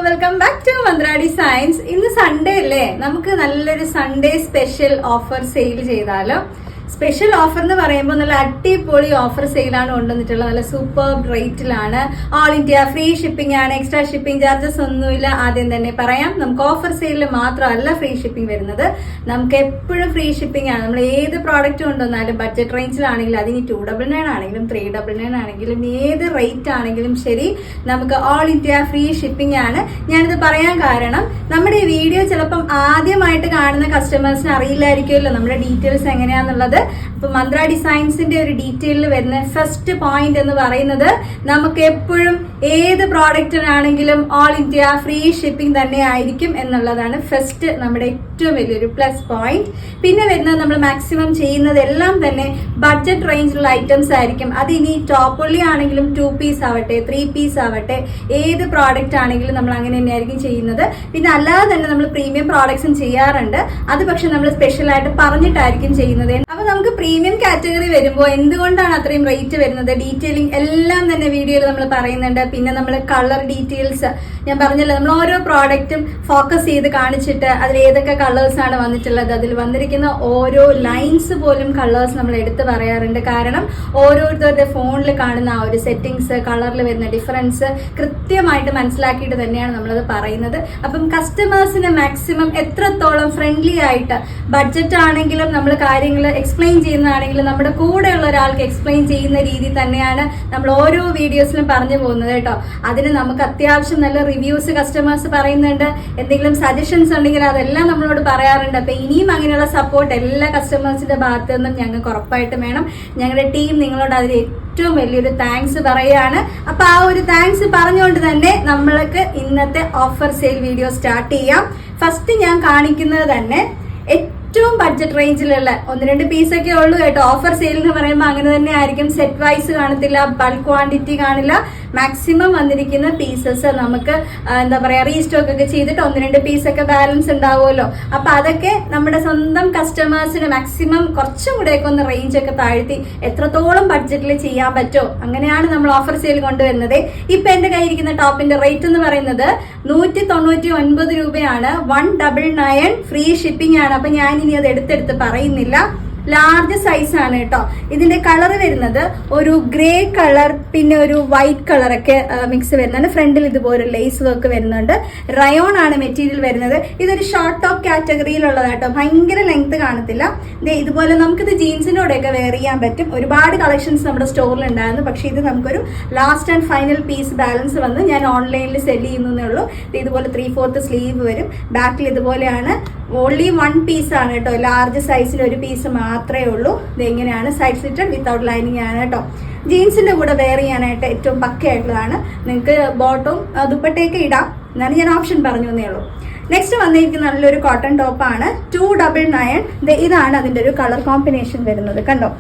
Welcome back to Mantra designs. ഇന്ന് Sunday അല്ലേ, നമുക്ക് നല്ലൊരു സൺഡേ സ്പെഷ്യൽ ഓഫർ സെയിൽ ചെയ്താലോ. സ്പെഷ്യൽ ഓഫർ എന്ന് പറയുമ്പോൾ നല്ല അടിപൊളി ഓഫർ സെയിലാണ് കൊണ്ടുവന്നിട്ടുള്ളത്. നല്ല സൂപ്പർ റേറ്റിലാണ്. ഓൾ ഇന്ത്യ ഫ്രീ ഷിപ്പിംഗ് ആണ്, എക്സ്ട്രാ ഷിപ്പിംഗ് ചാർജസ് ഒന്നുമില്ല. ആദ്യം തന്നെ പറയാം, നമുക്ക് ഓഫർ സെയിലിൽ മാത്രമല്ല ഫ്രീ ഷിപ്പിംഗ് വരുന്നത്, നമുക്ക് എപ്പോഴും ഫ്രീ ഷിപ്പിംഗ് ആണ്. നമ്മൾ ഏത് പ്രോഡക്റ്റ് കൊണ്ടുവന്നാലും ബഡ്ജറ്റ് റേഞ്ചിലാണെങ്കിലും അതിന് 299 ആണെങ്കിലും 399 ആണെങ്കിലും ഏത് റേറ്റ് ആണെങ്കിലും ശരി, നമുക്ക് ഓൾ ഇന്ത്യ ഫ്രീ ഷിപ്പിംഗ് ആണ്. ഞാനിത് പറയാൻ കാരണം, നമ്മുടെ ഈ വീഡിയോ ചിലപ്പം ആദ്യമായിട്ട് കാണുന്ന കസ്റ്റമേഴ്സിന് അറിയില്ലായിരിക്കുമല്ലോ നമ്മുടെ ഡീറ്റെയിൽസ് എങ്ങനെയാന്നുള്ളത്. അപ്പൊ മന്ത്ര ഡിസൈൻസിന്റെ ഒരു ഡീറ്റെയിലിൽ വരുന്ന ഫസ്റ്റ് പോയിന്റ് എന്ന് പറയുന്നത്, നമുക്ക് എപ്പോഴും ഏത് പ്രോഡക്റ്റിനാണെങ്കിലും ഓൾ ഇന്ത്യ ഫ്രീ ഷിപ്പിംഗ് തന്നെ ആയിരിക്കും എന്നുള്ളതാണ് ഫസ്റ്റ് നമ്മുടെ ഏറ്റവും വലിയൊരു പ്ലസ് പോയിന്റ്. പിന്നെ വരുന്നത്, നമ്മൾ മാക്സിമം ചെയ്യുന്നത് എല്ലാം തന്നെ ബഡ്ജറ്റ് റേഞ്ചിലുള്ള ഐറ്റംസ് ആയിരിക്കും. അത് ഇനി ടോപ്പ് ഒള്ളി ആണെങ്കിലും 2 പീസ് ആവട്ടെ 3 പീസ് ആവട്ടെ, ഏത് പ്രോഡക്റ്റ് ആണെങ്കിലും നമ്മൾ അങ്ങനെ തന്നെയായിരിക്കും ചെയ്യുന്നത്. പിന്നെ അല്ലാതെ തന്നെ നമ്മൾ പ്രീമിയം പ്രോഡക്ട്സും ചെയ്യാറുണ്ട്. അത് പക്ഷെ നമ്മൾ സ്പെഷ്യൽ ആയിട്ട് പറഞ്ഞിട്ടായിരിക്കും ചെയ്യുന്നത്. അപ്പൊ നമുക്ക് പ്രീമിയം കാറ്റഗറി വരുമ്പോൾ എന്തുകൊണ്ടാണ് അത്രയും റേറ്റ് വരുന്നത്, ഡീറ്റെയിലിംഗ് എല്ലാം തന്നെ വീഡിയോയിൽ നമ്മൾ പറയുന്നുണ്ട്. പിന്നെ നമ്മൾ കളർ ഡീറ്റെയിൽസ്, ഞാൻ പറഞ്ഞല്ലോ, നമ്മൾ ഓരോ പ്രോഡക്റ്റും ഫോക്കസ് ചെയ്ത് കാണിച്ചിട്ട് അതിൽ ഏതൊക്കെ കളേഴ്സ് ആണ് വന്നിട്ടുള്ളത്, അതിൽ വന്നിരിക്കുന്ന ഓരോ ലൈൻസ് പോലും കളേഴ്സ് നമ്മൾ എടുത്ത് പറയാറുണ്ട്. കാരണം ഓരോരുത്തരുടെ ഫോണിൽ കാണുന്ന ആ ഒരു സെറ്റിങ്സ്, കളറിൽ വരുന്ന ഡിഫറൻസ് കൃത്യമായിട്ട് മനസ്സിലാക്കിയിട്ട് തന്നെയാണ് നമ്മളത് പറയുന്നത്. അപ്പം കസ്റ്റമേഴ്സിന് മാക്സിമം എത്രത്തോളം ഫ്രണ്ട്ലി ആയിട്ട്, ബഡ്ജറ്റ് ആണെങ്കിലും നമ്മൾ കാര്യങ്ങൾ എക്സ്പ്ലെയിൻ ചെയ്യുന്നതാണെങ്കിലും നമ്മുടെ കൂടെയുള്ള ഒരാൾക്ക് എക്സ്പ്ലെയിൻ ചെയ്യുന്ന രീതി തന്നെയാണ് നമ്മൾ ഓരോ വീഡിയോസിലും പറഞ്ഞു പോകുന്നത് കേട്ടോ. അതിന് നമുക്ക് അത്യാവശ്യം നല്ല റിവ്യൂസ് കസ്റ്റമേഴ്സ് പറയുന്നുണ്ട്. എന്തെങ്കിലും സജഷൻസ് ഉണ്ടെങ്കിൽ അതെല്ലാം നമ്മളോട് പറയാറുണ്ട്. അപ്പൊ ഇനിയും അങ്ങനെയുള്ള സപ്പോർട്ട് എല്ലാ കസ്റ്റമേഴ്സിന്റെ ഭാഗത്തു നിന്നും ഞങ്ങൾക്ക് ഉറപ്പായിട്ടും വേണം. ഞങ്ങളുടെ ടീം നിങ്ങളോട് അതിൽ ഏറ്റവും വലിയൊരു താങ്ക്സ് പറയാണ്. അപ്പൊ ആ ഒരു താങ്ക്സ് പറഞ്ഞുകൊണ്ട് തന്നെ നമ്മൾക്ക് ഇന്നത്തെ ഓഫർ സെയിൽ വീഡിയോ സ്റ്റാർട്ട് ചെയ്യാം. ഫസ്റ്റ് ഞാൻ കാണിക്കുന്നത് തന്നെ ഏറ്റവും ബഡ്ജറ്റ് റേഞ്ചിലുള്ള 1-2 പീസൊക്കെ ഉള്ളൂ കേട്ടോ. ഓഫർ സെയിൽ എന്ന് പറയുമ്പോൾ അങ്ങനെ തന്നെ ആയിരിക്കും. സെറ്റ് വൈസ് കാണത്തില്ല, ബൾക്ക് ക്വാണ്ടിറ്റി കാണില്ല. മാക്സിമം വന്നിരിക്കുന്ന പീസസ് നമുക്ക് എന്താ പറയാ, റീസ്റ്റോക്ക് ഒക്കെ ചെയ്തിട്ട് 1-2 പീസൊക്കെ ബാലൻസ് ഉണ്ടാവുമല്ലോ. അപ്പൊ അതൊക്കെ നമ്മുടെ സ്വന്തം കസ്റ്റമേഴ്സിന് മാക്സിമം കുറച്ചും കൂടെയൊക്കെ ഒന്ന് റേഞ്ച് ഒക്കെ താഴ്ത്തി എത്രത്തോളം ബഡ്ജറ്റിൽ ചെയ്യാൻ പറ്റുമോ അങ്ങനെയാണ് നമ്മൾ ഓഫർ സെയിൽ കൊണ്ടുവരുന്നത്. ഇപ്പൊ എന്റെ കയ്യിരിക്കുന്ന ടോപ്പിന്റെ റേറ്റ് എന്ന് പറയുന്നത് 199 രൂപയാണ്. 199 ഫ്രീ ഷിപ്പിംഗ് ആണ്. അപ്പൊ ഞാൻ ഇനി അത് എടുത്തെടുത്ത് പറയുന്നില്ല. ലാർജ് സൈസ് ആണ് കേട്ടോ. ഇതിന്റെ കളർ വരുന്നത് ഒരു ഗ്രേ കളർ, പിന്നെ ഒരു വൈറ്റ് കളറൊക്കെ മിക്സ് വരുന്നുണ്ട്. ഫ്രണ്ടിൽ ഇതുപോലെ ലേസ് വർക്ക് വരുന്നുണ്ട്. റയോൺ ആണ് മെറ്റീരിയൽ വരുന്നത്. ഇതൊരു ഷോർട്ട് ടോപ്പ് കാറ്റഗറിയിലുള്ളതാട്ടോ. ഭയങ്കര ലെങ്ത് കാണത്തില്ല. ഇതുപോലെ നമുക്കിത് ജീൻസിനോടെയൊക്കെ വെയർ ചെയ്യാൻ പറ്റും. ഒരുപാട് കളക്ഷൻസ് നമ്മുടെ സ്റ്റോറിൽ ഉണ്ടായിരുന്നു. പക്ഷെ ഇത് നമുക്കൊരു last and final piece balance വന്ന് ഞാൻ ഓൺലൈനിൽ സെല് ചെയ്യുന്നേ ഉള്ളൂ. ഇതുപോലെ 3/4 സ്ലീവ് വരും. ബാക്കിൽ ഇതുപോലെയാണ്. ഓൺലി 1 പീസ് ആണ് കേട്ടോ. ലാർജ് സൈസിൽ ഒരു പീസ് മാത്രമേ ഉള്ളൂ. ഇത് എങ്ങനെയാണ്, സൈഡ് സ്ലിറ്റഡ് വിത്തൗട്ട് ലൈനിങ് ആണ് കേട്ടോ. ജീൻസിന്റെ കൂടെ വെയർ ചെയ്യാനായിട്ട് ഏറ്റവും പക്കയായിട്ടുള്ളതാണ്. നിങ്ങൾക്ക് ബോട്ടവും ദുപ്പട്ടയൊക്കെ ഇടാം എന്നാണ് ഞാൻ ഓപ്ഷൻ പറഞ്ഞു എന്നേ ഉള്ളൂ. നെക്സ്റ്റ് വന്നിരിക്കുന്ന നല്ലൊരു കോട്ടൺ ടോപ്പാണ്. 299. ഇതാണ് അതിന്റെ ഒരു കളർ കോമ്പിനേഷൻ വരുന്നത്. കണ്ടോ,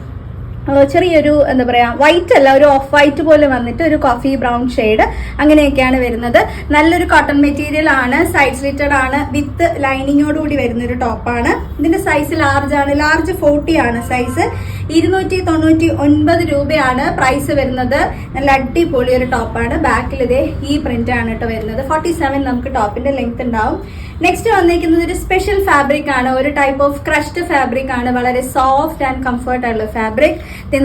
ചെറിയൊരു എന്താ പറയാ, വൈറ്റ് അല്ല, ഒരു ഓഫ് വൈറ്റ് പോലെ വന്നിട്ട് ഒരു കോഫി ബ്രൗൺ ഷെയ്ഡ് അങ്ങനെയൊക്കെയാണ് വരുന്നത്. നല്ലൊരു കോട്ടൺ മെറ്റീരിയൽ ആണ്. സൈഡ് സ്ലിറ്റഡ് ആണ്, വിത്ത് ലൈനിങ്ങോടുകൂടി വരുന്ന ഒരു ടോപ്പാണ്. ഇതിന്റെ സൈസ് ലാർജ് ആണ്. ലാർജ് 40 ആണ് സൈസ്. 299 രൂപയാണ് പ്രൈസ് വരുന്നത്. നല്ല അടിപൊളി ഒരു ടോപ്പാണ്. ബാക്കിൽ ഇതേ ഈ പ്രിന്റ് ആണ് കേട്ടോ വരുന്നത്. 47 നമുക്ക് ടോപ്പിന്റെ ലെങ്ത് ഉണ്ടാവും. നെക്സ്റ്റ് വന്നിരിക്കുന്നത് ഒരു സ്പെഷ്യൽ ഫാബ്രിക് ആണ്. ഒരു ടൈപ്പ് ഓഫ് ക്രഷ്ഡ് ഫാബ്രിക് ആണ്. വളരെ സോഫ്റ്റ് ആൻഡ് കംഫർട്ട് ആയിട്ടുള്ള ഫാബ്രിക്.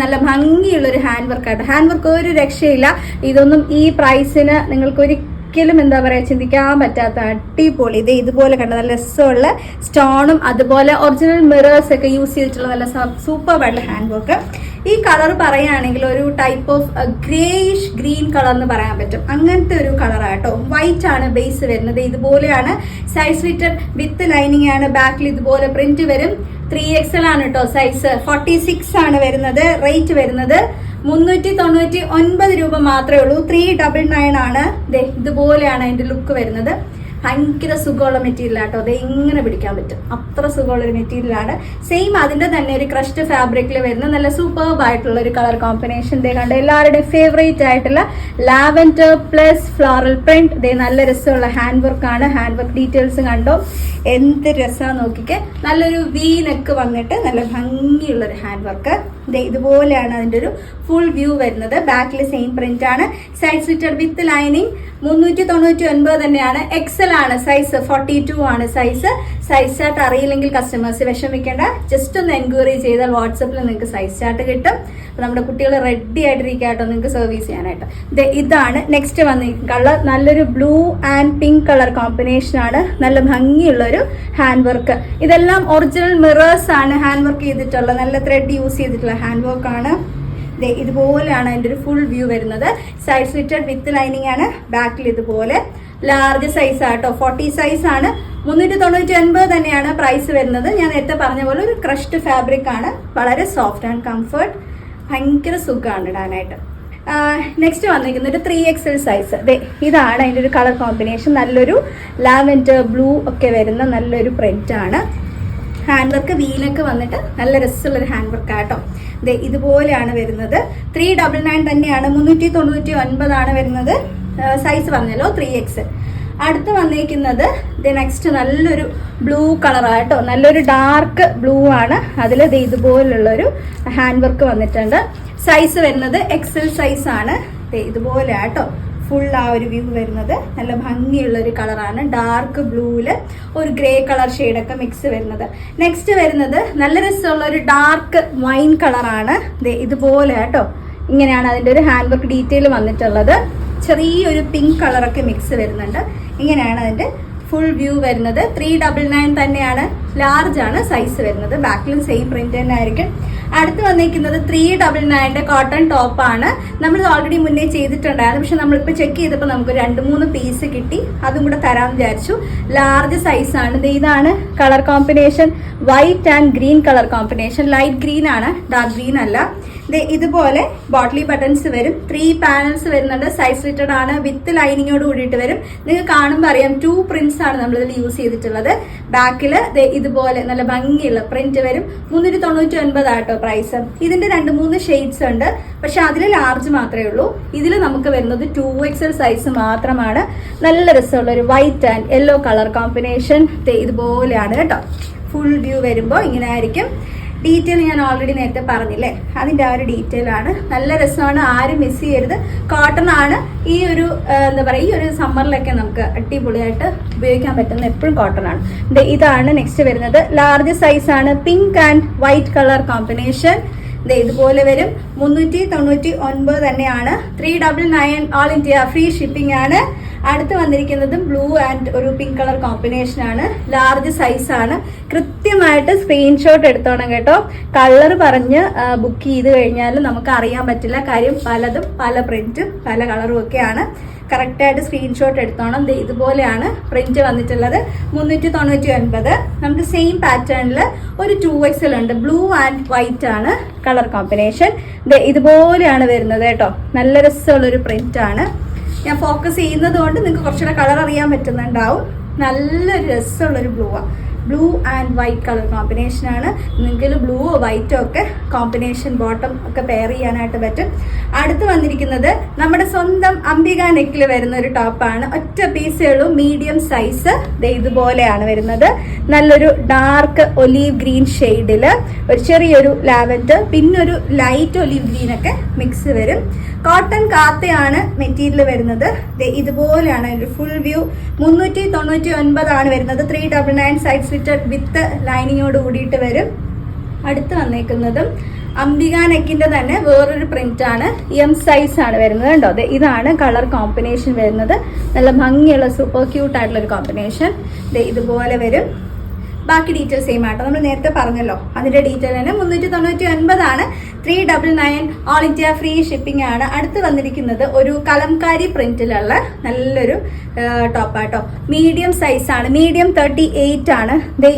നല്ല ഭംഗിയുള്ള ഒരു ഹാൻഡ് വർക്ക് ആയിട്ട്. ഹാൻഡ് വർക്ക് ഒരു രക്ഷയില്ല. ഇതൊന്നും ഈ പ്രൈസിന് നിങ്ങൾക്ക് ഒരിക്കലും എന്താ പറയാ, ചിന്തിക്കാൻ പറ്റാത്ത അടിപൊളി. ഇതുപോലെ കണ്ട നല്ല രസമുള്ള സ്റ്റോണും അതുപോലെ ഒറിജിനൽ മിറേഴ്സ് ഒക്കെ യൂസ് ചെയ്തിട്ടുള്ള നല്ല സൂപ്പർ ആയിട്ടുള്ള ഹാൻഡ് വർക്ക്. ഈ കളർ പറയുകയാണെങ്കിൽ ഒരു type of greyish green colour എന്ന് പറയാൻ പറ്റും. അങ്ങനത്തെ ഒരു കളറാട്ടോ. വൈറ്റ് ആണ് ബേസ് വരുന്നത്. ഇതുപോലെയാണ്. സൈഡ് സ്ലിറ്റഡ് വിത്ത് ലൈനിങ് ആണ്. ബാക്കിൽ ഇതുപോലെ പ്രിന്റ് വരും. 3XL ആണ് കേട്ടോ സൈസ്. 46 ആണ് വരുന്നത്. റേറ്റ് വരുന്നത് 399 രൂപ മാത്രമേ ഉള്ളൂ. 399 ആണ്. ഇതുപോലെയാണ് അതിന്റെ ലുക്ക് വരുന്നത്. ഭയങ്കര സുഖമുള്ള മെറ്റീരിയൽ ആട്ടോ. അത് എങ്ങനെ പിടിക്കാൻ പറ്റും, അത്ര സുഖമുള്ള ഒരു മെറ്റീരിയൽ ആണ്. സെയിം അതിന്റെ തന്നെ ഒരു ക്രഷ്ഡ് ഫാബ്രിക്കിൽ വരുന്ന നല്ല സൂപ്പർബ് ആയിട്ടുള്ള ഒരു കളർ കോമ്പിനേഷൻ കണ്ട് എല്ലാവരുടെയും ഫേവറേറ്റ് ആയിട്ടുള്ള ലാവൻഡർ പ്ലസ് ഫ്ലോറൽ പ്രിന്റ്. നല്ല രസമുള്ള ഹാൻഡ് വർക്ക് ആണ്. ഹാൻഡ് വർക്ക് ഡീറ്റെയിൽസ് കണ്ടോ, എന്ത് രസമാണ് നോക്കിക്കെ. നല്ലൊരു വി നെക്ക് വന്നിട്ട് നല്ല ഭംഗിയുള്ള ഒരു ഹാൻഡ് വർക്ക്. ഇതുപോലെയാണ് അതിൻ്റെ ഒരു ഫുൾ വ്യൂ വരുന്നത്. ബാക്കിൽ സെയിം പ്രിന്റ് ആണ്. Side slitted with lining. 399 തന്നെയാണ്. എക്സൽ ആണ് സൈസ്. 42 ആണ് സൈസ്. സൈസ് ചാർട്ട് അറിയില്ലെങ്കിൽ കസ്റ്റമേഴ്സ് വിഷമിക്കേണ്ട, ജസ്റ്റ് ഒന്ന് എൻക്വയറി ചെയ്താൽ വാട്സപ്പിൽ നിങ്ങൾക്ക് സൈസ് ചാർട്ട് കിട്ടും. നമ്മുടെ കുട്ടികൾ റെഡി ആയിട്ടിരിക്കുക കേട്ടോ നിങ്ങൾക്ക് സർവീസ് ചെയ്യാനായിട്ട്. ഇതാണ് നെക്സ്റ്റ് വന്നിരിക്കുന്ന കളർ. നല്ലൊരു blue and pink colour combination ആണ്. നല്ല ഭംഗിയുള്ളൊരു ഹാൻഡ് വർക്ക്. ഇതെല്ലാം ഒറിജിനൽ മിറേഴ്സ് ആണ് ഹാൻഡ് വർക്ക് ചെയ്തിട്ടുള്ള, നല്ല ത്രെഡ് യൂസ് ചെയ്തിട്ടുള്ള ഹാൻഡ് വർക്ക് ആണ്. ഇതുപോലെയാണ് അതിൻ്റെ ഒരു ഫുൾ വ്യൂ വരുന്നത്. സൈഡ് സ്ലിറ്റഡ് വിത്ത് ലൈനിങ് ആണ്. ബാക്കിൽ ഇതുപോലെ ലാർജ് സൈസ് ആട്ടോ, 40 സൈസ് ആണ്. 399 തന്നെയാണ് പ്രൈസ് വരുന്നത്. ഞാൻ നേരത്തെ പറഞ്ഞ പോലെ ഒരു ക്രഷ്ഡ് ഫാബ്രിക് ആണ്. വളരെ സോഫ്റ്റ് ആൻഡ് കംഫർട്ട്, ഭയങ്കര സുഖമാണ് ഇടാനായിട്ട്. നെക്സ്റ്റ് വന്നിരിക്കുന്നത് 3XL സൈസ്. ഇതാണ് അതിൻ്റെ ഒരു കളർ കോമ്പിനേഷൻ. നല്ലൊരു ലാവൻഡർ ബ്ലൂ ഒക്കെ വരുന്ന നല്ലൊരു പ്രിന്റ് ആണ്. ഹാൻഡ് വർക്ക് വീലൊക്കെ വന്നിട്ട് നല്ല രസമുള്ളൊരു ഹാൻഡ് വർക്ക് ആട്ടോ. ഇതുപോലെയാണ് വരുന്നത്. 399 തന്നെയാണ്. 399 ആണ് വരുന്നത്. സൈസ് പറഞ്ഞല്ലോ 3XL. അടുത്ത് വന്നിരിക്കുന്നത് നെക്സ്റ്റ് നല്ലൊരു ബ്ലൂ കളറാട്ടോ, നല്ലൊരു ഡാർക്ക് ബ്ലൂ ആണ്. അതിൽ ഇതുപോലുള്ളൊരു ഹാൻഡ് വർക്ക് വന്നിട്ടുണ്ട്. സൈസ് വരുന്നത് XL സൈസ് ആണ്. ഇതുപോലെ ആട്ടോ ഫുൾ ആ ഒരു വ്യൂ വരുന്നത്. നല്ല ഭംഗിയുള്ള ഒരു കളറാണ്. ഡാർക്ക് ബ്ലൂവില് ഒരു ഗ്രേ കളർ ഷെയ്ഡൊക്കെ മിക്സ് വരുന്നത്. നെക്സ്റ്റ് വരുന്നത് നല്ല രസമുള്ള ഒരു ഡാർക്ക് വൈൻ കളറാണ്. ഇതുപോലെ ആട്ടോ, ഇങ്ങനെയാണ് അതിൻ്റെ ഒരു ഹാൻഡ് വർക്ക് ഡീറ്റെയിൽ വന്നിട്ടുള്ളത്. ചെറിയൊരു പിങ്ക് കളറൊക്കെ മിക്സ് വരുന്നുണ്ട്. ഇങ്ങനെയാണ് അതിൻ്റെ ഫുൾ വ്യൂ വരുന്നത്. 399 തന്നെയാണ്. ലാർജ് ആണ് സൈസ് വരുന്നത്. ബാക്കിലും സെയിം പ്രിന്റ് തന്നെ ആയിരിക്കും. അടുത്ത് വന്നിരിക്കുന്നത് 399 കോട്ടൺ ടോപ്പാണ്. നമ്മൾ ഓൾറെഡി മുന്നേ ചെയ്തിട്ടുണ്ടായിരുന്നു, പക്ഷെ നമ്മളിപ്പോൾ ചെക്ക് ചെയ്തപ്പോൾ നമുക്ക് 2-3 പീസ് കിട്ടി. അതും കൂടെ തരാമെന്ന് വിചാരിച്ചു. ലാർജ് സൈസ് ആണ്. ഇതാണ് colour combination. White and green colour combination. Light green ആണ്, ഡാർക്ക് ഗ്രീൻ അല്ല. ഇതുപോലെ ബോട്ടിലി ബട്ടൺസ് വരും. 3 പാനൽസ് വരുന്നുണ്ട്. സൈഡ് സ്ലിറ്റഡ് ആണ്. വിത്ത് ലൈനിങ്ങോട് കൂടിയിട്ട് വരും. നിങ്ങൾക്ക് കാണുമ്പോൾ അറിയാം 2 പ്രിന്റ്സ് ആണ് നമ്മളിതിൽ യൂസ് ചെയ്തിട്ടുള്ളത്. ബാക്കിൽ ഇതുപോലെ നല്ല ഭംഗിയുള്ള പ്രിന്റ് വരും. 399 ആട്ടോ പ്രൈസ്. ഇതിന്റെ 2-3 ഷെയ്ഡ്സ് ഉണ്ട്, പക്ഷെ അതിൽ ലാർജ് മാത്രമേ ഉള്ളൂ. ഇതിൽ നമുക്ക് വരുന്നത് 2XL സൈസ് മാത്രമാണ്. നല്ല രസമുള്ള ഒരു white and yellow colour combination. ഇതുപോലെയാണ് കേട്ടോ. ഫുൾ വ്യൂ വരുമ്പോൾ ഇങ്ങനെ ആയിരിക്കും. ഡീറ്റെയിൽ ഞാൻ ഓൾറെഡി നേരത്തെ പറഞ്ഞില്ലേ, അതിൻ്റെ ആ ഒരു ഡീറ്റെയിൽ ആണ്. നല്ല രസമാണ്, ആരും മിസ് ചെയ്യരുത്. കോട്ടൺ ആണ്. ഈ ഒരു എന്താ പറയുക, ഈ ഒരു സമ്മറിലൊക്കെ നമുക്ക് അടിപൊളിയായിട്ട് ഉപയോഗിക്കാൻ പറ്റുന്ന എപ്പോഴും കോട്ടൺ ആണ്. ഇതാണ് നെക്സ്റ്റ് വരുന്നത്. ലാർജ് സൈസ് ആണ്. Pink and white colour combination. ഇതുപോലെ വരും. 399 തന്നെയാണ്. 399 ഓൾ ഇന്ത്യ ഫ്രീ ഷിപ്പിംഗ് ആണ്. അടുത്ത് വന്നിരിക്കുന്നത് ബ്ലൂ ആൻഡ് ഒരു പിങ്ക് കളർ കോമ്പിനേഷൻ ആണ്. ലാർജ് സൈസ് ആണ്. കൃത്യമായിട്ട് സ്ക്രീൻഷോട്ട് എടുത്തോണം കേട്ടോ. കളർ പറഞ്ഞ് ബുക്ക് ചെയ്ത് കഴിഞ്ഞാൽ നമുക്ക് അറിയാൻ പറ്റില്ല. കാര്യം പലതും പല പ്രിന്റും പല കളറും ഒക്കെയാണ്. കറക്റ്റായിട്ട് സ്ക്രീൻഷോട്ട് എടുത്തോണം. ഇതുപോലെയാണ് പ്രിന്റ് വന്നിട്ടുള്ളത്. 399. നമുക്ക് സെയിം പാറ്റേണിൽ ഒരു 2XL ഉണ്ട്. ബ്ലൂ ആൻഡ് വൈറ്റ് ആണ് കളർ കോമ്പിനേഷൻ. ഇതുപോലെയാണ് വരുന്നത് കേട്ടോ. നല്ല രസമുള്ളൊരു പ്രിന്റ് ആണ്. ഞാൻ ഫോക്കസ് ചെയ്യുന്നത് കൊണ്ട് നിങ്ങൾക്ക് കുറച്ചുകൂടെ കളർ അറിയാൻ പറ്റുന്നുണ്ടാവും. നല്ലൊരു രസമുള്ളൊരു ബ്ലൂ ആണ്. Blue and white colour combination ആണ്. നിങ്ങൾക്ക് ബ്ലൂവോ വൈറ്റോ ഒക്കെ കോമ്പിനേഷൻ ബോട്ടം ഒക്കെ പെയർ ചെയ്യാനായിട്ട് പറ്റും. അടുത്ത് വന്നിരിക്കുന്നത് നമ്മുടെ സ്വന്തം അംബിക നെക്കിൽ വരുന്ന ഒരു ടോപ്പാണ്. ഒറ്റ പീസേ ഉള്ളൂ. Medium size. ഇതുപോലെയാണ് വരുന്നത്. നല്ലൊരു ഡാർക്ക് ഒലീവ് ഗ്രീൻ ഷെയ്ഡിൽ ഒരു ചെറിയൊരു ലാവൻഡർ, പിന്നെ ഒരു ലൈറ്റ് ഒലീവ് ഗ്രീൻ ഒക്കെ മിക്സ് വരും. കോട്ടൺ കാത്തയാണ് മെറ്റീരിയൽ വരുന്നത്. ഇതുപോലെയാണ് അതിൻ്റെ ഫുൾ വ്യൂ. 399 ആണ് വരുന്നത്. 399 സൈഡ് സ്ലിറ്റഡ് വിത്ത് ലൈനിങ്ങോട് കൂടിയിട്ട് വരും. അടുത്ത് വന്നേക്കുന്നതും അംബിക നെക്കിന്റെ തന്നെ വേറൊരു പ്രിന്റ് ആണ്. M സൈസ് ആണ് വരുന്നത് കേട്ടോ. ഇതാണ് കളർ കോമ്പിനേഷൻ വരുന്നത്. നല്ല ഭംഗിയുള്ള സൂപ്പർ ക്യൂട്ട് ആയിട്ടുള്ള ഒരു കോമ്പിനേഷൻ. ഇതുപോലെ വരും. ബാക്കി ഡീറ്റെയിൽസ് സെയിം ആട്ടോ. നമ്മൾ നേരത്തെ പറഞ്ഞല്ലോ, അതിന്റെ ഡീറ്റെയിൽ തന്നെ. 399 ആണ്. 399 ഓൾ ഇന്ത്യ ഫ്രീ ഷിപ്പിംഗ് ആണ്. അടുത്ത് വന്നിരിക്കുന്നത് ഒരു കലംകാരി പ്രിന്റിലുള്ള നല്ലൊരു ടോപ്പാട്ടോ. മീഡിയം സൈസ് ആണ്. മീഡിയം 38 ആണ്.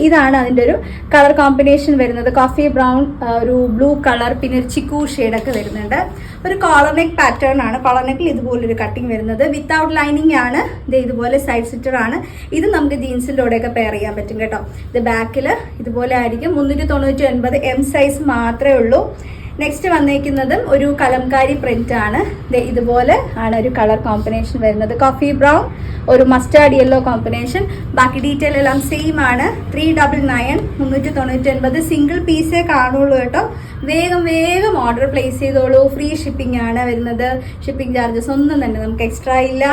ഇതാണ് അതിന്റെ ഒരു കളർ കോമ്പിനേഷൻ വരുന്നത്. കോഫി ബ്രൗൺ, ഒരു ബ്ലൂ കളർ, പിന്നെ ഒരു ചിക്കു ഷെയ്ഡൊക്കെ വരുന്നുണ്ട്. ഒരു കോളർ നെക്ക് പാറ്റേൺ ആണ്. കോളർ നെക്കിൽ ഇതുപോലൊരു കട്ടിങ് വരുന്നത്. വിത്തൗട്ട് ലൈനിങ് ആണ്. ഇതുപോലെ സൈഡ് സിറ്റർ ആണ്. ഇത് നമുക്ക് ജീൻസിന്റെ കൂടെയൊക്കെ പെയർ ചെയ്യാൻ പറ്റും കേട്ടോ. ഇത് ബാക്കിൽ ഇതുപോലെ ആയിരിക്കും. 399 M സൈസ് മാത്രമേ ഉള്ളൂ. 399 ആണ്. 399 ഓൾ ഇന്ത്യ ഫ്രീ ഷിപ്പിംഗ് ആണ്. 399 ഓൾ ഇന്ത്യ ഫ്രീ ഷിപ്പിംഗ് ആണ്. നെക്സ്റ്റ് വന്നേക്കുന്നതും ഒരു കലംകാരി പ്രിന്റ് ആണ്. ഇതുപോലെ ആണ് ഒരു കളർ കോമ്പിനേഷൻ വരുന്നത്. കോഫി ബ്രൗൺ, ഒരു മസ്റ്റാർഡ് യെല്ലോ കോമ്പിനേഷൻ. ബാക്കി ഡീറ്റെയിൽ എല്ലാം സെയിം ആണ്. 399 399 സിംഗിൾ പീസേ കാണുള്ളൂ കേട്ടോ. വേഗം വേഗം ഓർഡർ പ്ലേസ് ചെയ്തോളൂ. ഫ്രീ ഷിപ്പിംഗ് ആണ് വരുന്നത്. ഷിപ്പിംഗ് ചാർജസ് ഒന്നും തന്നെ നമുക്ക് എക്സ്ട്രാ ഇല്ല.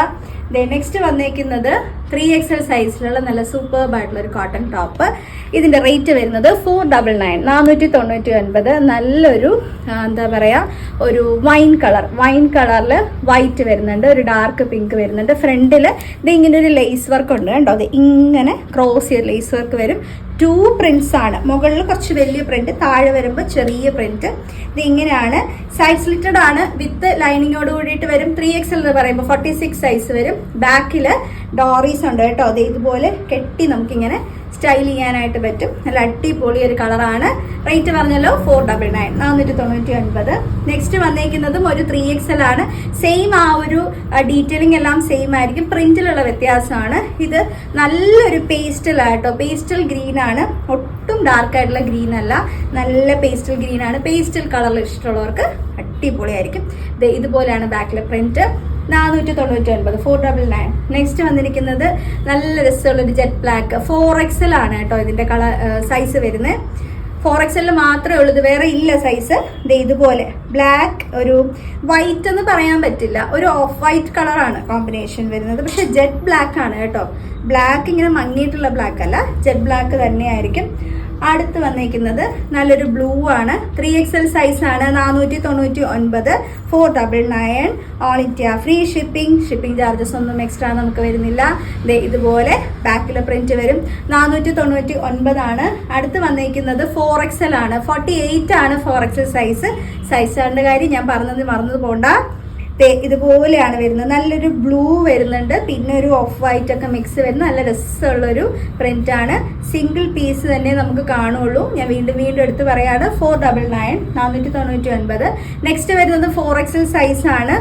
നെക്സ്റ്റ് വന്നേക്കുന്നത് 3XL സൈസിലുള്ള നല്ല സൂപ്പർബ് ആയിട്ടുള്ള ഒരു കോട്ടൺ ടോപ്പ്. ഇതിന്റെ റേറ്റ് വരുന്നത് 499 499. നല്ലൊരു എന്താ പറയാ, ഒരു വൈൻ കളറിൽ വൈറ്റ് വരുന്നുണ്ട്, ഒരു ഡാർക്ക് പിങ്ക് വരുന്നുണ്ട്. ഫ്രണ്ടില് ഇത് ഇങ്ങനെ ഒരു ലേസ് വർക്ക് ഉണ്ട് കേട്ടോ. അത് ഇങ്ങനെ ക്രോസ് ചെയ്ത് ലേസ് വർക്ക് വരും. 2 പ്രിന്റ്സ് ആണ്. മുകളിൽ കുറച്ച് വലിയ പ്രിന്റ്, താഴെ വരുമ്പോൾ ചെറിയ പ്രിന്റ്. ഇത് ഇങ്ങനെയാണ്. സൈഡ് സ്ലിറ്റഡ് ആണ്, വിത്ത് ലൈനിങ്ങോട് കൂടിയിട്ട് വരും. 3XL എന്ന് പറയുമ്പോൾ 46 സൈസ് വരും. ബാക്കില് ഡോറീസ് ഉണ്ട് കേട്ടോ. അത് ഇതുപോലെ കെട്ടി നമുക്കിങ്ങനെ സ്റ്റൈൽ ചെയ്യാനായിട്ട് പറ്റും. നല്ല അടിപൊളി ഒരു കളറാണ്. റേറ്റ് പറഞ്ഞല്ലോ 499 499. നെക്സ്റ്റ് വന്നേക്കുന്നതും ഒരു 3XL ആണ്. സെയിം ആ ഒരു ഡീറ്റെയിലിംഗ് എല്ലാം സെയിം ആയിരിക്കും. പ്രിന്റിലുള്ള വ്യത്യാസമാണ്. ഇത് നല്ലൊരു പേസ്റ്റലായിട്ടോ, പേസ്റ്റൽ ഗ്രീൻ ആണ്. ഒട്ടും ഡാർക്ക് ആയിട്ടുള്ള ഗ്രീൻ അല്ല, നല്ല പേസ്റ്റൽ ഗ്രീൻ ആണ്. പേസ്റ്റൽ കളറിൽ ഇഷ്ടമുള്ളവർക്ക് അടിപൊളിയായിരിക്കും. ഇതുപോലെയാണ് ബാക്കിലെ പ്രിന്റ്. 499 499. നെക്സ്റ്റ് വന്നിരിക്കുന്നത് നല്ല രസമുള്ളൊരു ജെറ്റ് ബ്ലാക്ക് 4XL ആണ് കേട്ടോ. ഇതിന്റെ കളർ സൈസ് വരുന്നത് 4XL മാത്രമേ ഉള്ളൂ, ഇത് വേറെ ഇല്ല സൈസ്. ഇതുപോലെ ബ്ലാക്ക്, ഒരു വൈറ്റ് എന്ന് പറയാൻ പറ്റില്ല, ഒരു ഓഫ് വൈറ്റ് കളറാണ് കോമ്പിനേഷൻ വരുന്നത്. പക്ഷെ ജെറ്റ് ബ്ലാക്ക് ആണ് കേട്ടോ. ബ്ലാക്ക് ഇങ്ങനെ മങ്ങിയിട്ടുള്ള ബ്ലാക്ക് അല്ല, ജെറ്റ് ബ്ലാക്ക് തന്നെയായിരിക്കും. അടുത്ത് വന്നേക്കുന്നത് നല്ലൊരു ബ്ലൂ ആണ്. 3XL സൈസ് ആണ്. 499 499. All India free shipping charges ഒന്നും എക്സ്ട്രാ നമുക്ക് വരുന്നില്ല. ഇതുപോലെ ബാക്കിലെ പ്രിന്റ് വരും. 499 ആണ്. അടുത്ത് വന്നേക്കുന്നത് 4XL ആണ്. 48 ആണ് 4XL സൈസാണ്ട് കാര്യം ഞാൻ മറന്നത് പോണ്ട. ഇതുപോലെയാണ് വരുന്നത്. നല്ലൊരു ബ്ലൂ വരുന്നുണ്ട്, പിന്നെ ഒരു ഓഫ് വൈറ്റ് ഒക്കെ മിക്സ് വരുന്ന നല്ല രസമുള്ളൊരു പ്രിന്റ് ആണ്. സിംഗിൾ പീസ് തന്നെ നമുക്ക് കാണുള്ളൂ. ഞാൻ വീണ്ടും എടുത്ത് പറയാണ്. 499 499. നെക്സ്റ്റ് വരുന്നത് 4XL സൈസ് ആണ്.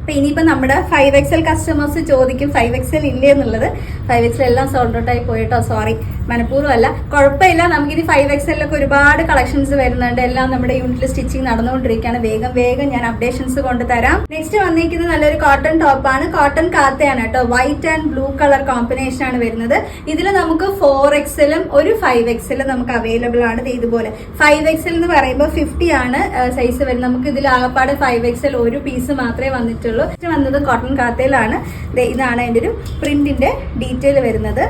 അപ്പൊ ഇനിയിപ്പോ നമ്മുടെ 5XL കസ്റ്റമേഴ്സ് ചോദിക്കും 5XL ഇല്ലേ എന്നുള്ളത്. 5XL എല്ലാം സോൾഡ് ഔട്ട് ആയി പോയിട്ടോ, സോറി, മനഃപൂർവ്വമല്ല. കുഴപ്പമില്ല, നമുക്കിനി 5XL ഒക്കെ ഒരുപാട് കളക്ഷൻസ് വരുന്നുണ്ട്. എല്ലാം നമ്മുടെ യൂണിറ്റിൽ സ്റ്റിച്ചിങ് നടന്നുകൊണ്ടിരിക്കുകയാണ്. വേഗം ഞാൻ അപ്ഡേഷൻസ് കൊണ്ടുതരാം. നെക്സ്റ്റ് വന്നിരിക്കുന്നത് നല്ലൊരു കോട്ടൺ ടോപ്പാണ്. കോട്ടൺ കാത്തയാണ് കേട്ടോ. White and blue colour combination ആണ് വരുന്നത്. ഇതിൽ നമുക്ക് 4XL ഒരു 5XL നമുക്ക് അവൈലബിൾ ആണ്. ഇതുപോലെ 5XL എന്ന് പറയുമ്പോൾ 50 ആണ് സൈസ് വരുന്നത്. നമുക്ക് ഇതിൽ ആകപ്പാട് 5XL ഒരു പീസ് മാത്രമേ വന്നിട്ടുള്ളൂ. വന്നത് കോട്ടൺ കാത്തയിലാണ്. ഇതാണ് അതിന്റെ ഒരു പ്രിന്റിന്റെ ഡീറ്റെയിൽ വരുന്നത്.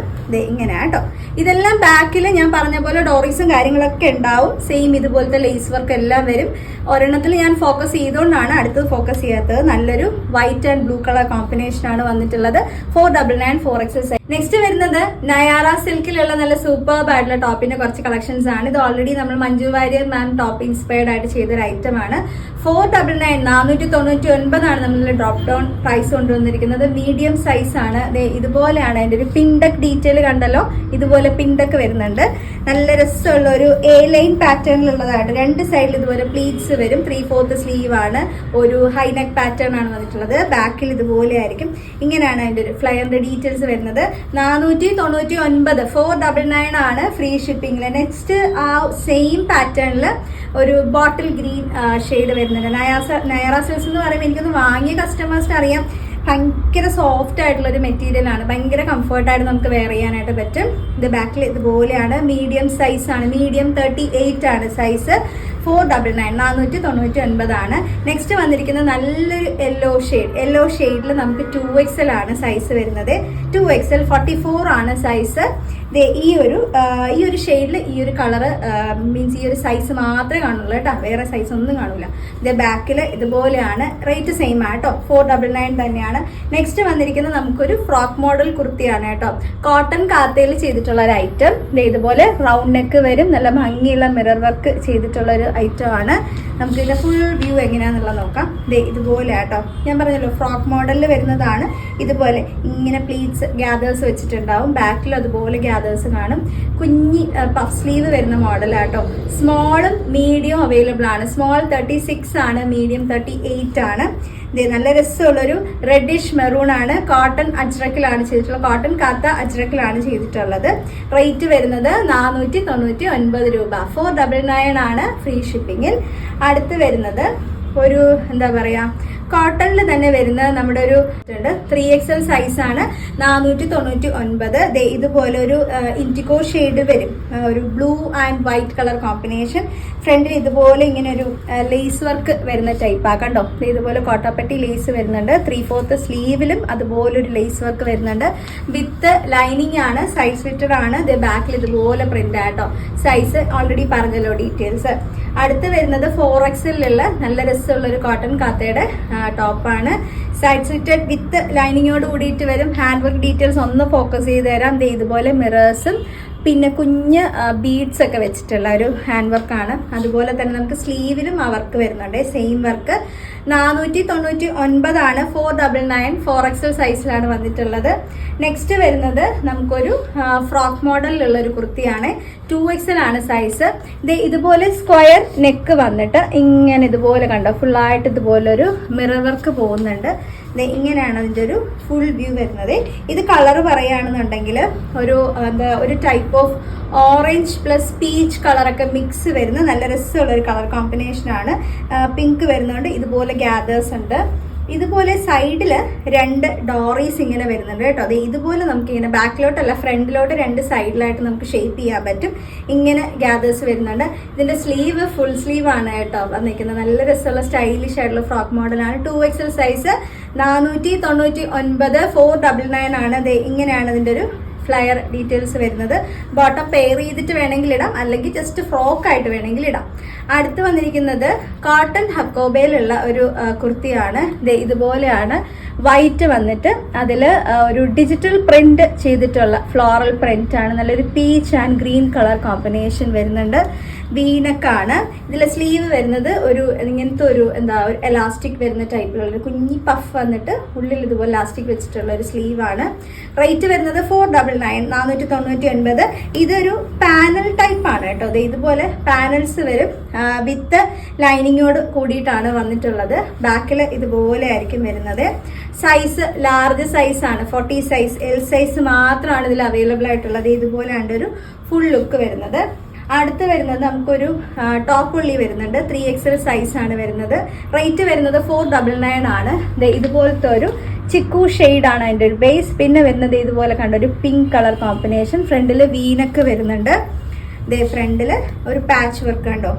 ഇങ്ങനെ കേട്ടോ. ഇതെല്ലാം ബാക്കിൽ ഞാൻ പറഞ്ഞ പോലെ ഡോറീസും കാര്യങ്ങളൊക്കെ ഉണ്ടാവും. സെയിം ഇതുപോലത്തെ ലേസ് വർക്ക് എല്ലാം വരും. ഒരെണ്ണത്തിൽ ഞാൻ ഫോക്കസ് ചെയ്തുകൊണ്ടാണ് അടുത്തത് ഫോക്കസ് ചെയ്യാത്തത്. നല്ലൊരു white and blue colour combination ആണ് വന്നിട്ടുള്ളത്. 499 4XL സൈസ്. നെക്സ്റ്റ് വരുന്നത് നയാറ സിൽക്കിലുള്ള നല്ല സൂപ്പർബ് ആയിട്ടുള്ള ടോപ്പിന്റെ കുറച്ച് കളക്ഷൻസ് ആണ്. ഇത് ഓൾറെഡി നമ്മൾ മഞ്ജു വാര്യർ മാം ടോപ്പ് ഇൻസ്പയർഡ് ആയിട്ട് ചെയ്തൊരു ഐറ്റം ആണ്. 499 499 ആണ് നമ്മൾ ഡ്രോപ്പ് ഡൗൺ പ്രൈസ് കൊണ്ടുവന്നിരിക്കുന്നത്. മീഡിയം സൈസ് ആണ്. ഇതുപോലെയാണ് അതിന്റെ ഒരു പിൻഡക്ക് ഡീറ്റെയിൽ കണ്ടല്ലോ. ഇതുപോലെ പിൻഡക്ക് വരുന്നുണ്ട്. നല്ല രസമുള്ള ഒരു എ ലൈൻ പാറ്റേണിലുള്ളതായിട്ട് 2 സൈഡിൽ ഇതുപോലെ പ്ലീറ്റ്സ് വരും. 3/4 സ്ലീവ് ആണ്. ഒരു ഹൈനെക്ക് പാറ്റേൺ ആണ് വന്നിട്ടുള്ളത്. ബാക്കിൽ ഇതുപോലെ ആയിരിക്കും. ഇങ്ങനെയാണ് അതിന്റെ ഒരു ഫ്ലയറിന്റെ ഡീറ്റെയിൽസ് വരുന്നത്. 499 499 ആണ് ഫ്രീ ഷിപ്പിംഗിൽ. നെക്സ്റ്റ് ആ സെയിം പാറ്റേണിൽ ഒരു ബോട്ടിൽ ഗ്രീൻ ഷെയ്ഡ് വരുന്നുണ്ട്. നയാറ സിൽക്സ് എന്ന് പറയുമ്പോൾ എനിക്കൊന്ന് വാങ്ങിയ കസ്റ്റമേഴ്സിന് അറിയാം, ഭയങ്കര സോഫ്റ്റ് ആയിട്ടുള്ള ഒരു മെറ്റീരിയൽ ആണ്. ഭയങ്കര കംഫർട്ടായിട്ട് നമുക്ക് വെയർ ചെയ്യാനായിട്ട് പറ്റും. ഇത് ബാക്കിൽ ഇതുപോലെയാണ്. മീഡിയം സൈസ് ആണ്. മീഡിയം 38 ആണ് സൈസ്. 499 499 ആണ്. നെക്സ്റ്റ് വന്നിരിക്കുന്നത് നല്ലൊരു യെല്ലോ ഷെയ്ഡിൽ നമുക്ക് 2XL ആണ് സൈസ് വരുന്നത്. 2XL 44 ആണ് സൈസ്. ഈ ഒരു ഷെയ്ഡിൽ ഈ ഒരു കളറ് മീൻസ് ഈ ഒരു സൈസ് മാത്രമേ കാണുള്ളൂ കേട്ടോ, വേറെ സൈസ് ഒന്നും കാണില്ല. ഇത് ബാക്കിൽ ഇതുപോലെയാണ്. റേറ്റ് സെയിം ആട്ടോ, 499 തന്നെയാണ്. നെക്സ്റ്റ് വന്നിരിക്കുന്നത് നമുക്കൊരു ഫ്രോക്ക് മോഡൽ കുർത്തിയാണ് കേട്ടോ. കോട്ടൺ കാത്തയിൽ ചെയ്തിട്ടുള്ള ഒരു ഐറ്റം. ഇതുപോലെ റൗണ്ട് നെക്ക് വരും. നല്ല ഭംഗിയുള്ള മിറർ വർക്ക് ചെയ്തിട്ടുള്ള ഒരു ഐറ്റം ആണ്. നമുക്ക് ഇതിന്റെ ഫുൾ വ്യൂ എങ്ങനെയാണെന്നുള്ളത് നോക്കാം. ഇതുപോലെ കേട്ടോ, ഞാൻ പറഞ്ഞല്ലോ ഫ്രോക്ക് മോഡലിൽ വരുന്നതാണ്. ഇതുപോലെ ഇങ്ങനെ പ്ലീറ്റ്സ് ഗ്യാദേഴ്സ് വെച്ചിട്ടുണ്ടാവും. ബാക്കിൽ അതുപോലെ ഗ്യാദേഴ്സ് കാണും. കുഞ്ഞി പഫ് സ്ലീവ് വരുന്ന മോഡലാട്ടോ. സ്മോളും മീഡിയം അവൈലബിൾ ആണ്. സ്മോൾ 36 ആണ്, മീഡിയം 38 ആണ്. നല്ല രസമുള്ളൊരു റെഡിഷ് മെറൂൺ ആണ്. കോട്ടൺ അജ്രക്കിലാണ് ചെയ്തിട്ടുള്ളത്, കോട്ടൺ കാത്ത അജ്രക്കിലാണ് ചെയ്തിട്ടുള്ളത്. റേറ്റ് വരുന്നത് 499 രൂപ. 499 ആണ് ഫ്രീ ഷിപ്പിങ്ങിൽ. അടുത്ത് വരുന്നത് ഒരു എന്താ പറയാ കോട്ടണിൽ തന്നെ വരുന്ന നമ്മുടെ ഒരു 3XL സൈസ് ആണ്. 499. ഇതുപോലെ ഒരു ഇൻഡിഗോ ഷെയ്ഡ് വരും, ഒരു blue and white colour combination. ഫ്രണ്ടിൽ ഇതുപോലെ ഇങ്ങനെ ഒരു ലേസ് വർക്ക് വരുന്ന ടൈപ്പാണ് കണ്ടോ. ഇതുപോലെ കോട്ടാപ്പട്ടി ലേസ് വരുന്നുണ്ട്. 3/4 സ്ലീവിലും അതുപോലെ ഒരു ലേസ് വർക്ക് വരുന്നുണ്ട്. വിത്ത് ലൈനിങ് ആണ്, സൈഡ് സ്ലിറ്റഡ് ആണ്. ബാക്കിൽ ഇതുപോലെ പ്രിന്റ് ആട്ടോ. സൈസ് ഓൾറെഡി പറഞ്ഞല്ലോ ഡീറ്റെയിൽസ്. അടുത്ത് വരുന്നത് 4XL നല്ല രസമുള്ള ഒരു കോട്ടൺ കാത്തയുടെ ടോപ്പാണ്. സൈഡ് സ്ലിറ്റഡ് വിത്ത് ലൈനിങ്ങോട് കൂടിയിട്ട് വരും. ഹാൻഡ് വർക്ക് ഡീറ്റെയിൽസ് ഒന്ന് ഫോക്കസ് ചെയ്ത് തരാം. ഇതുപോലെ മിറേഴ്സും പിന്നെ കുഞ്ഞ് ബീഡ്സ് ഒക്കെ വെച്ചിട്ടുള്ള ഒരു ഹാൻഡ് വർക്കാണ്. അതുപോലെ തന്നെ നമുക്ക് സ്ലീവിലും ആ വർക്ക് വരുന്നുണ്ട്, സെയിം വർക്ക്. 499 ആണ്. 499 4XL സൈസിലാണ് വന്നിട്ടുള്ളത്. നെക്സ്റ്റ് വരുന്നത് നമുക്കൊരു ഫ്രോക്ക് മോഡലിലുള്ള ഒരു കുർത്തിയാണ്. 2XL ആണ് സൈസ്. ഇതുപോലെ സ്ക്വയർ നെക്ക് വന്നിട്ട് ഇങ്ങനെ ഇതുപോലെ കണ്ടോ, ഫുള്ളായിട്ട് ഇതുപോലെ ഒരു മിറർ വർക്ക് പോകുന്നുണ്ട്. ഇങ്ങനെയാണ് അതിൻ്റെ ഒരു ഫുൾ വ്യൂ വരുന്നത്. ഇത് കളർ പറയുകയാണെന്നുണ്ടെങ്കിൽ ഒരു type of orange plus peach കളറൊക്കെ മിക്സ് വരുന്ന നല്ല രസമുള്ള ഒരു കളർ കോമ്പിനേഷനാണ്. പിങ്ക് വരുന്നുണ്ട്. ഇതുപോലെ ഗ്യാദേഴ്സ് ഉണ്ട്. ഇതുപോലെ സൈഡിൽ 2 ഡോറീസ് ഇങ്ങനെ വരുന്നുണ്ട് കേട്ടോ. ഇതുപോലെ നമുക്ക് ഇങ്ങനെ ബാക്കിലോട്ടല്ല ഫ്രണ്ടിലോട്ട് 2 സൈഡിലായിട്ട് നമുക്ക് ഷേപ്പ് ചെയ്യാൻ പറ്റും. ഇങ്ങനെ ഗ്യാദേഴ്സ് വരുന്നുണ്ട്. ഇതിന്റെ സ്ലീവ് ഫുൾ സ്ലീവ് ആണ് കേട്ടോ വന്നിരിക്കുന്നത്. നല്ല രസമുള്ള സ്റ്റൈലിഷ് ആയിട്ടുള്ള ഫ്രോക്ക് മോഡലാണ്. 2XL size 499. 499 ആണ്. ഇങ്ങനെയാണ് ഇതിന്റെ ഒരു ഫ്ലയർ ഡീറ്റെയിൽസ് വരുന്നത്. ബോട്ടം പെയർ ചെയ്തിട്ട് വേണമെങ്കിൽ ഇടാം, അല്ലെങ്കിൽ ജസ്റ്റ് ഫ്രോക്ക് ആയിട്ട് വേണമെങ്കിൽ ഇടാം. അടുത്ത് വന്നിരിക്കുന്നത് കോട്ടൺ ഹക്കോബയിലുള്ള ഒരു കുർത്തിയാണ്. ഇതുപോലെയാണ് വൈറ്റ് വന്നിട്ട് അതിൽ ഒരു ഡിജിറ്റൽ പ്രിന്റ് ചെയ്തിട്ടുള്ള ഫ്ലോറൽ പ്രിന്റ് ആണ്. നല്ലൊരു peach and green colour combination വരുന്നുണ്ട്. വീനക്കാണ്. ഇതിലെ സ്ലീവ് വരുന്നത് ഇങ്ങനത്തെ ഒരു എലാസ്റ്റിക് വരുന്ന ടൈപ്പിലുള്ള ഒരു കുഞ്ഞി പഫ് വന്നിട്ട് ഉള്ളിൽ ഇതുപോലെ എലാസ്റ്റിക് വെച്ചിട്ടുള്ള ഒരു സ്ലീവാണ്. റേറ്റ് വരുന്നത് 499 499. ഇതൊരു പാനൽ ടൈപ്പ് ആണ് കേട്ടോ. ഇതുപോലെ പാനൽസ് വരും വിത്ത് ലൈനിങ്ങോട് കൂടിയിട്ടാണ് വന്നിട്ടുള്ളത്. ബാക്കിൽ ഇതുപോലെ ആയിരിക്കും വരുന്നത്. സൈസ് ലാർജ് സൈസ് ആണ്, 40 സൈസ്. L സൈസ് മാത്രമാണ് ഇതിൽ അവൈലബിൾ ആയിട്ടുള്ളത്. ഇതുപോലെയാണ് ഒരു ഫുൾ ലുക്ക് വരുന്നത്. അടുത്ത് വരുന്നത് നമുക്കൊരു ടോപ്പ് ഉള്ളി വരുന്നുണ്ട്. 3XL സൈസ് ആണ് വരുന്നത്. റേറ്റ് വരുന്നത് 499 ആണ്. ഇതുപോലത്തെ ഒരു ചിക്കു ഷെയ്ഡ് ആണ് അതിൻ്റെ ഒരു ബേസ്. പിന്നെ വരുന്നത് ഇതുപോലെ കണ്ട ഒരു പിങ്ക് കളർ കോമ്പിനേഷൻ. ഫ്രണ്ടിൽ വീനക്ക് വരുന്നുണ്ട്. ഫ്രണ്ടിൽ ഒരു പാച്ച് വർക്ക് കണ്ടോ,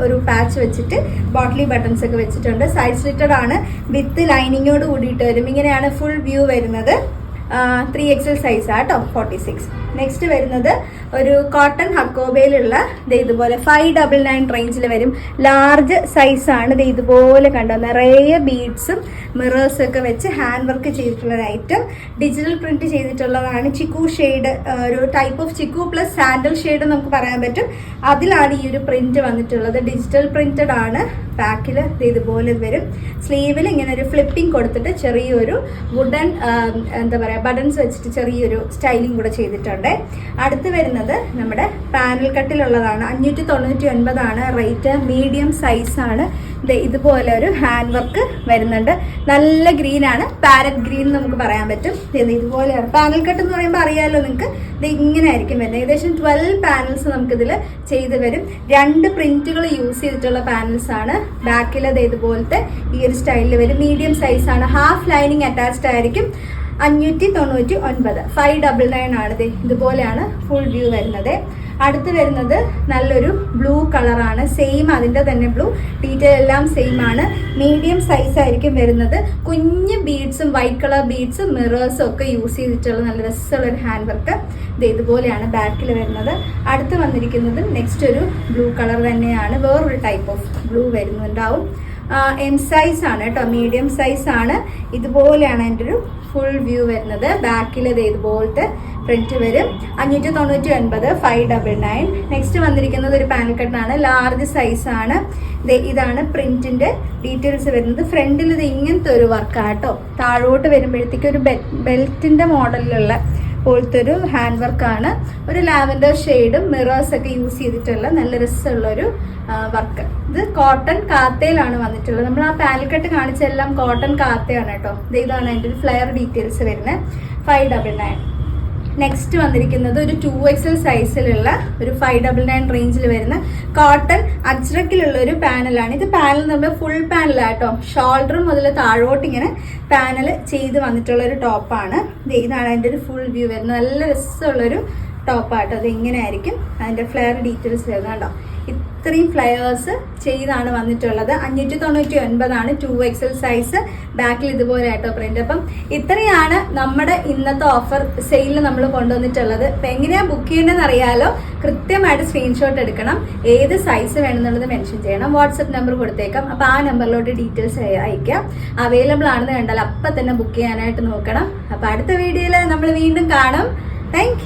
ഒരു പാച്ച് വെച്ചിട്ട് ബോട്ടിലി ബട്ടൺസ് ഒക്കെ വെച്ചിട്ടുണ്ട്. സൈഡ് സ്ലിറ്റഡ് ആണ്, വിത്ത് ലൈനിങ്ങോട് കൂടിയിട്ട് വരും. ഇങ്ങനെയാണ് ഫുൾ വ്യൂ വരുന്നത്. 3XL സൈസ് ആട്ടോ, 46. നെക്സ്റ്റ് വരുന്നത് ഒരു കോട്ടൺ ഹക്കോബയിലുള്ള ഇതുപോലെ 599 റേഞ്ചിൽ വരും. ലാർജ് സൈസ് ആണ്. ഇതുപോലെ കണ്ടോ, നിറയെ ബീഡ്സും മിറേഴ്സും ഒക്കെ വെച്ച് ഹാൻഡ് വർക്ക് ചെയ്തിട്ടുള്ള ഒരു ഐറ്റം. ഡിജിറ്റൽ പ്രിന്റ് ചെയ്തിട്ടുള്ളതാണ്. ചിക്കു ഷെയ്ഡ്, ഒരു type of chikoo plus sandal shade നമുക്ക് പറയാൻ പറ്റും. അതിലാണ് ഈ ഒരു പ്രിന്റ് വന്നിട്ടുള്ളത്. ഡിജിറ്റൽ പ്രിന്റഡ് ആണ്. ബാക്കിൽ ഇതുപോലെ വരും. സ്ലീവിൽ ഇങ്ങനെ ഒരു ഫ്ലിപ്പിംഗ് കൊടുത്തിട്ട് ചെറിയൊരു വുഡൻ ബട്ടൺസ് വെച്ചിട്ട് ചെറിയൊരു സ്റ്റൈലിംഗ് കൂടെ ചെയ്തിട്ടുണ്ട്. അടുത്ത് വരുന്നത് നമ്മുടെ പാനൽ കട്ടിലുള്ളതാണ്. 599 ആണ് റേറ്റ്. മീഡിയം സൈസ് ആണ്. ഇതുപോലെ ഒരു ഹാൻഡ് വർക്ക് വരുന്നുണ്ട്. നല്ല ഗ്രീൻ ആണ്, പാരറ്റ് ഗ്രീൻ നമുക്ക് പറയാൻ പറ്റും. ഇതുപോലെയാണ് പാനൽ കട്ട് എന്ന് പറയുമ്പോൾ അറിയാമല്ലോ നിങ്ങൾക്ക്. ഇങ്ങനെ ആയിരിക്കും വരുന്നത്. ഏകദേശം 12 പാനൽസ് നമുക്കിതിൽ ചെയ്ത് വരും. 2 പ്രിന്റുകൾ യൂസ് ചെയ്തിട്ടുള്ള പാനൽസ് ആണ്. ബാക്കിൽ ഇതുപോലത്തെ ഈ ഒരു സ്റ്റൈലിൽ വരും. മീഡിയം സൈസ് ആണ്. ഹാഫ് ലൈനിങ് അറ്റാച്ച്ഡ് ആയിരിക്കും. 599. 599 ആണ്. ഇതുപോലെയാണ് ഫുൾ വ്യൂ വരുന്നത്. അടുത്ത് വരുന്നത് നല്ലൊരു ബ്ലൂ കളറാണ്. സെയിം അതിൻ്റെ തന്നെ ബ്ലൂ. ഡീറ്റെയിൽ എല്ലാം സെയിം ആണ്. മീഡിയം സൈസ് ആയിരിക്കും വരുന്നത്. കുഞ്ഞ് ബീഡ്സും വൈറ്റ് കളർ ബീഡ്സും മിറേഴ്സും ഒക്കെ യൂസ് ചെയ്തിട്ടുള്ള നല്ല രസമുള്ള ഒരു ഹാൻഡ് വർക്ക്. ഇതുപോലെയാണ് ബാക്കിൽ വരുന്നത്. അടുത്ത് വന്നിരിക്കുന്നത് നെക്സ്റ്റ് ഒരു ബ്ലൂ കളർ തന്നെയാണ്. വേറൊരു ടൈപ്പ് ഓഫ് ബ്ലൂ വരുന്നുണ്ടാവും. M സൈസ് ആണ് കേട്ടോ, മീഡിയം സൈസ് ആണ്. ഇതുപോലെയാണ് എൻ്റെ ഒരു ഫുൾ വ്യൂ വരുന്നത്. ബാക്കിൽ ഇതുപോലത്തെ പ്രിന്റ് വരും. 599. 599. നെക്സ്റ്റ് വന്നിരിക്കുന്നത് ഒരു പാനൽ കട്ടാണ്. ലാർജ് സൈസ് ആണ്. ഇതാണ് പ്രിന്റിന്റെ ഡീറ്റെയിൽസ് വരുന്നത്. ഫ്രണ്ടിൽ ഇങ്ങനത്തെ ഒരു വർക്കാട്ടോ. താഴോട്ട് വരുമ്പോഴത്തേക്ക് ഒരു ബെൽറ്റിന്റെ മോഡലിലുള്ള പോലത്തെ ഒരു ഹാൻഡ് വർക്കാണ്. ഒരു ലാവൻഡർ ഷെയ്ഡും മിറേഴ്സ് ഒക്കെ യൂസ് ചെയ്തിട്ടുള്ള നല്ല രസമുള്ളൊരു വർക്ക്. ഇത് കോട്ടൺ കാത്തയിലാണ് വന്നിട്ടുള്ളത്. നമ്മൾ ആ പാലക്കെട്ട് കാണിച്ചെല്ലാം കോട്ടൺ കാത്തയാണ് കേട്ടോ. ഇതാണ് അതിൻ്റെ ഒരു ഫ്ലെയർ ഡീറ്റെയിൽസ് വരുന്നത്. 599. നെക്സ്റ്റ് വന്നിരിക്കുന്നത് ഒരു 2XL സൈസിലുള്ള ഒരു 599 റേഞ്ചിൽ വരുന്ന കോട്ടൺ അജ്രക്കിലുള്ള ഒരു പാനലാണ്. ഇത് പാനൽ നമ്മൾ ഫുൾ പാനലാട്ടോ, ഷോൾഡർ മുതൽ താഴോട്ട് ഇങ്ങനെ പാനൽ ചെയ്ത് വന്നിട്ടുള്ള ഒരു ടോപ്പാണ്. ഇതാണ് അതിൻ്റെ ഒരു ഫുൾ വ്യൂ വരുന്നത്. നല്ല രസമുള്ളൊരു ടോപ്പാട്ടോ. അത് ഇങ്ങനെ ആയിരിക്കും അതിൻ്റെ ഫ്ലെയർ ഡീറ്റെയിൽസ് വരുന്നത് കേട്ടോ. ഇത്രയും ഫ്ലയേഴ്സ് ചെയ്താണ് വന്നിട്ടുള്ളത്. 599 2XL സൈസ്. ബാക്കിൽ ഇതുപോലെ ആയിട്ടോ പ്രിന്റ്. അപ്പം ഇത്രയാണ് നമ്മുടെ ഇന്നത്തെ ഓഫർ സെയിലിൽ നമ്മൾ കൊണ്ടുവന്നിട്ടുള്ളത്. അപ്പം എങ്ങനെയാണ് ബുക്ക് ചെയ്യേണ്ടതെന്ന് അറിയാലോ. കൃത്യമായിട്ട് സ്ക്രീൻഷോട്ട് എടുക്കണം. ഏത് സൈസ് വേണമെന്നുള്ളത് മെൻഷൻ ചെയ്യണം. വാട്സപ്പ് നമ്പർ കൊടുത്തേക്കാം. അപ്പം ആ നമ്പറിലോട്ട് ഡീറ്റെയിൽസ് അയക്കാം. അവൈലബിൾ ആണെന്ന് കണ്ടാൽ അപ്പം തന്നെ ബുക്ക് ചെയ്യാനായിട്ട് നോക്കണം. അപ്പം അടുത്ത വീഡിയോയിൽ നമ്മൾ വീണ്ടും കാണും. താങ്ക്